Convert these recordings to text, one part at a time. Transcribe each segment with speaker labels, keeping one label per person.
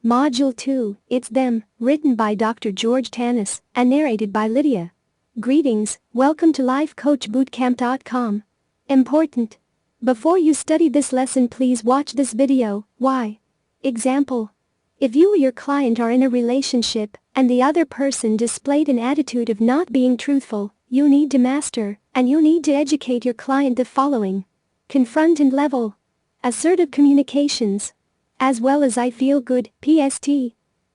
Speaker 1: Module 2, It's Them, written by Dr. George Tanis and narrated by Lydia. Greetings, welcome to lifecoachbootcamp.com. Important. Before you study this lesson, please watch this video. Why? Example. If you or your client are in a relationship and the other person displayed an attitude of not being truthful, you need to master and you need to educate your client the following. Confront and level. Assertive communications. As well as I feel good, PST.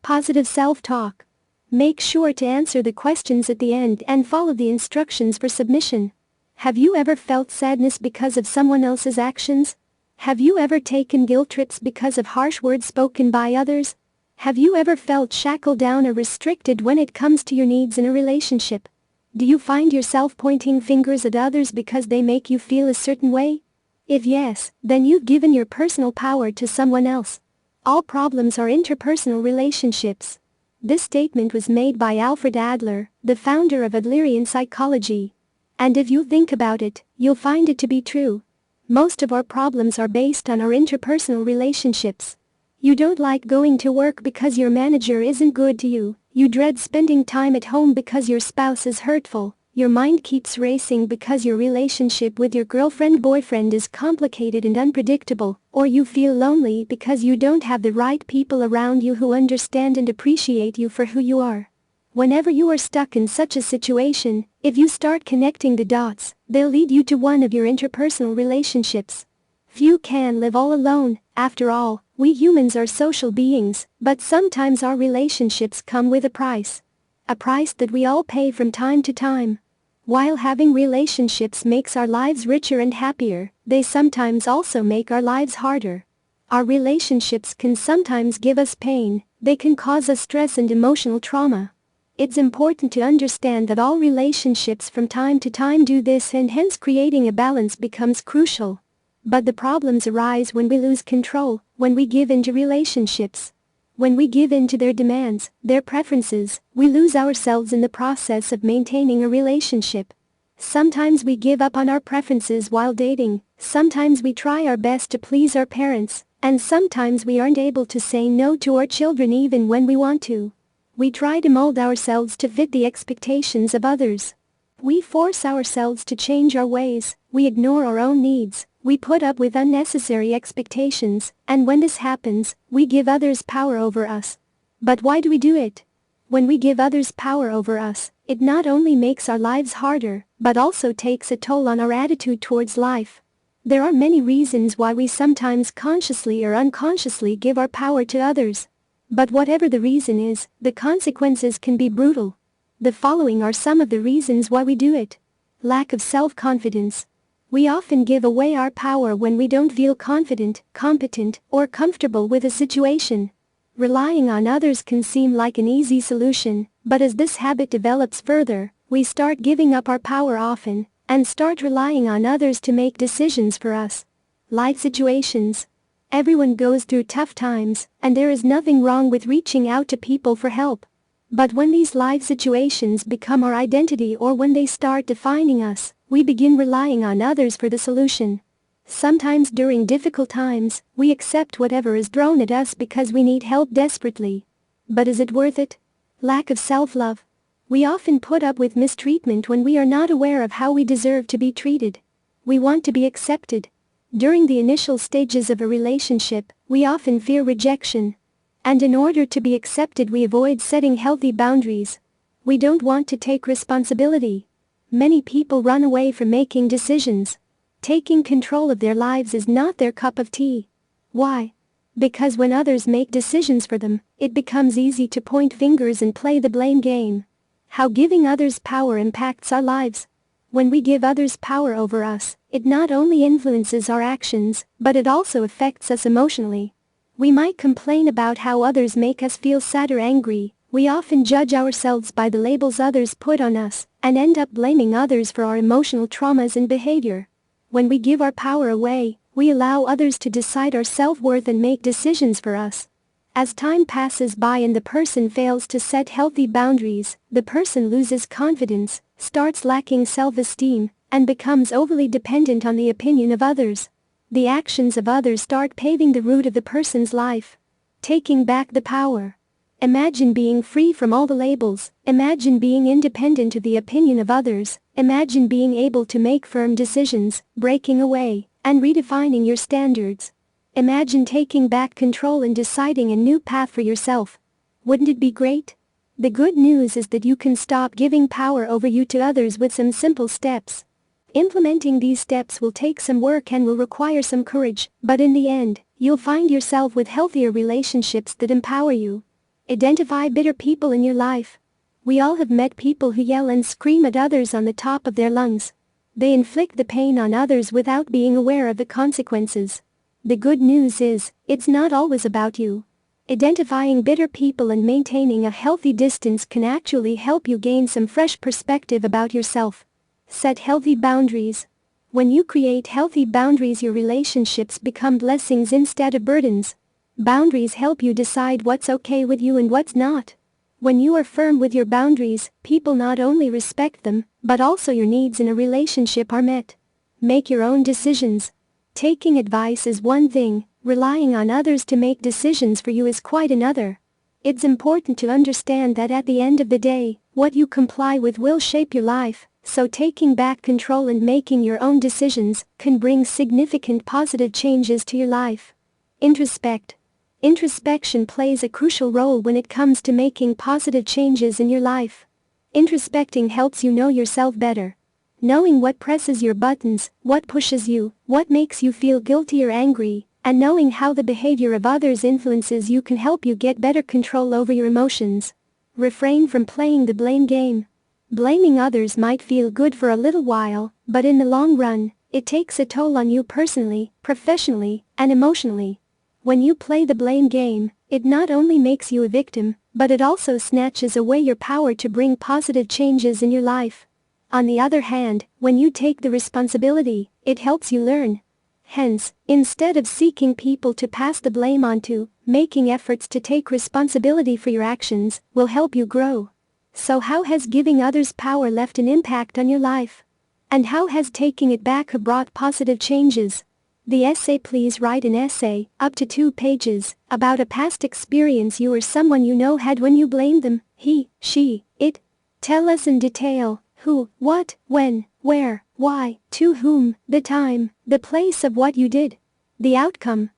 Speaker 1: Positive self-talk. Make sure to answer the questions at the end and follow the instructions for submission. Have you ever felt sadness because of someone else's actions? Have you ever taken guilt trips because of harsh words spoken by others? Have you ever felt shackled down or restricted when it comes to your needs in a relationship? Do you find yourself pointing fingers at others because they make you feel a certain way? If yes, then you've given your personal power to someone else. All problems are interpersonal relationships. This statement was made by Alfred Adler, the founder of Adlerian psychology. And if you think about it, you'll find it to be true. Most of our problems are based on our interpersonal relationships. You don't like going to work because your manager isn't good to you. You dread spending time at home because your spouse is hurtful. Your mind keeps racing because your relationship with your girlfriend-boyfriend is complicated and unpredictable, or you feel lonely because you don't have the right people around you who understand and appreciate you for who you are. Whenever you are stuck in such a situation, if you start connecting the dots, they'll lead you to one of your interpersonal relationships. Few can live all alone. After all, we humans are social beings, but sometimes our relationships come with a price. A price that we all pay from time to time. While having relationships makes our lives richer and happier, they sometimes also make our lives harder. Our relationships can sometimes give us pain, they can cause us stress and emotional trauma. It's important to understand that all relationships from time to time do this, and hence creating a balance becomes crucial. But the problems arise when we lose control, when we give in to relationships. When we give in to their demands, their preferences, we lose ourselves in the process of maintaining a relationship. Sometimes we give up on our preferences while dating, sometimes we try our best to please our parents, and sometimes we aren't able to say no to our children even when we want to. We try to mold ourselves to fit the expectations of others. We force ourselves to change our ways, we ignore our own needs. We put up with unnecessary expectations, and when this happens, we give others power over us. But why do we do it? When we give others power over us, it not only makes our lives harder, but also takes a toll on our attitude towards life. There are many reasons why we sometimes consciously or unconsciously give our power to others. But whatever the reason is, the consequences can be brutal. The following are some of the reasons why we do it. Lack of self-confidence. We often give away our power when we don't feel confident, competent, or comfortable with a situation. Relying on others can seem like an easy solution, but as this habit develops further, we start giving up our power often, and start relying on others to make decisions for us. Life situations. Everyone goes through tough times, and there is nothing wrong with reaching out to people for help. But when these life situations become our identity, or when they start defining us, we begin relying on others for the solution. Sometimes during difficult times, we accept whatever is thrown at us because we need help desperately. But is it worth it? Lack of self-love. We often put up with mistreatment when we are not aware of how we deserve to be treated. We want to be accepted. During the initial stages of a relationship, we often fear rejection. And in order to be accepted, we avoid setting healthy boundaries. We don't want to take responsibility. Many people run away from making decisions. Taking control of their lives is not their cup of tea. Why? Because when others make decisions for them, it becomes easy to point fingers and play the blame game. How giving others power impacts our lives. When we give others power over us, it not only influences our actions, but it also affects us emotionally. We might complain about how others make us feel sad or angry. We often judge ourselves by the labels others put on us, and end up blaming others for our emotional traumas and behavior. When we give our power away, we allow others to decide our self-worth and make decisions for us. As time passes by and the person fails to set healthy boundaries, the person loses confidence, starts lacking self-esteem, and becomes overly dependent on the opinion of others. The actions of others start paving the route of the person's life. Taking back the power. Imagine being free from all the labels. Imagine being independent of the opinion of others. Imagine being able to make firm decisions, breaking away, and redefining your standards. Imagine taking back control and deciding a new path for yourself. Wouldn't it be great? The good news is that you can stop giving power over you to others with some simple steps. Implementing these steps will take some work and will require some courage, but in the end, you'll find yourself with healthier relationships that empower you. Identify bitter people in your life. We all have met people who yell and scream at others on the top of their lungs. They inflict the pain on others without being aware of the consequences. The good news is, it's not always about you. Identifying bitter people and maintaining a healthy distance can actually help you gain some fresh perspective about yourself. Set healthy boundaries. When you create healthy boundaries, your relationships become blessings instead of burdens. Boundaries help you decide what's okay with you and what's not. When you are firm with your boundaries, people not only respect them, but also your needs in a relationship are met. Make your own decisions. Taking advice is one thing, relying on others to make decisions for you is quite another. It's important to understand that at the end of the day, what you comply with will shape your life, so taking back control and making your own decisions can bring significant positive changes to your life. Introspect. Introspection plays a crucial role when it comes to making positive changes in your life. Introspecting helps you know yourself better. Knowing what presses your buttons, what pushes you, what makes you feel guilty or angry, and knowing how the behavior of others influences you can help you get better control over your emotions. Refrain from playing the blame game. Blaming others might feel good for a little while, but in the long run, it takes a toll on you personally, professionally, and emotionally. When you play the blame game, it not only makes you a victim, but it also snatches away your power to bring positive changes in your life. On the other hand, when you take the responsibility, it helps you learn. Hence, instead of seeking people to pass the blame on to, making efforts to take responsibility for your actions will help you grow. So how has giving others power left an impact on your life? And how has taking it back brought positive changes? The essay. Please write an essay, up to 2 pages, about a past experience you or someone you know had when you blamed them, he, she, it. Tell us in detail, who, what, when, where, why, to whom, the time, the place of what you did, the outcome.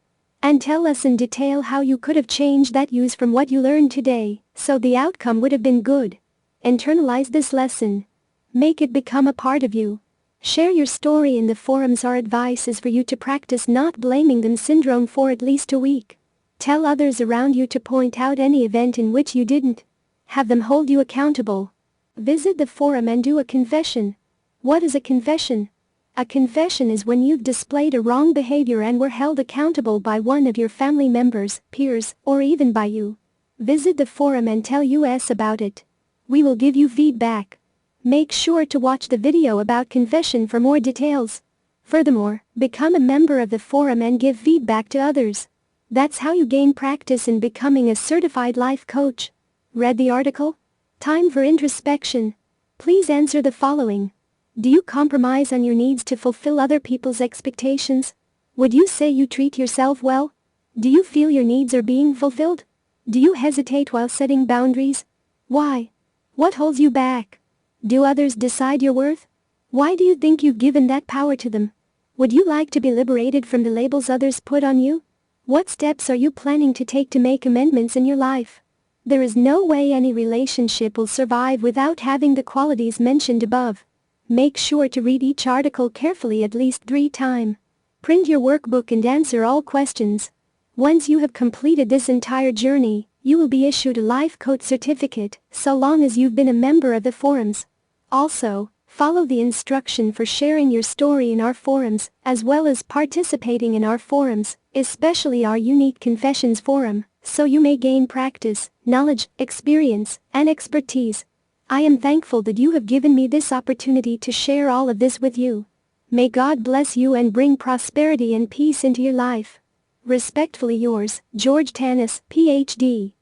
Speaker 1: And tell us in detail how you could have changed that use from what you learned today, so the outcome would have been good. Internalize this lesson. Make it become a part of you. Share your story in the forums. Our advice is for you to practice not blaming them syndrome for at least a week. Tell others around you to point out any event in which you didn't. Have them hold you accountable. Visit the forum and do a confession. What is a confession? A confession is when you've displayed a wrong behavior and were held accountable by one of your family members, peers, or even by you. Visit the forum and tell us about it. We will give you feedback. Make sure to watch the video about confession for more details. Furthermore, become a member of the forum and give feedback to others. That's how you gain practice in becoming a certified life coach. Read the article? Time for introspection. Please answer the following. Do you compromise on your needs to fulfill other people's expectations? Would you say you treat yourself well? Do you feel your needs are being fulfilled? Do you hesitate while setting boundaries? Why? What holds you back? Do others decide your worth? Why do you think you've given that power to them? Would you like to be liberated from the labels others put on you? What steps are you planning to take to make amendments in your life? There is no way any relationship will survive without having the qualities mentioned above. Make sure to read each article carefully at least 3 times. Print your workbook and answer all questions. Once you have completed this entire journey, you will be issued a life coach certificate, so long as you've been a member of the forums. Also, follow the instruction for sharing your story in our forums, as well as participating in our forums, especially our unique confessions forum, so you may gain practice, knowledge, experience, and expertise. I am thankful that you have given me this opportunity to share all of this with you. May God bless you and bring prosperity and peace into your life. Respectfully yours, George Tanis, Ph.D.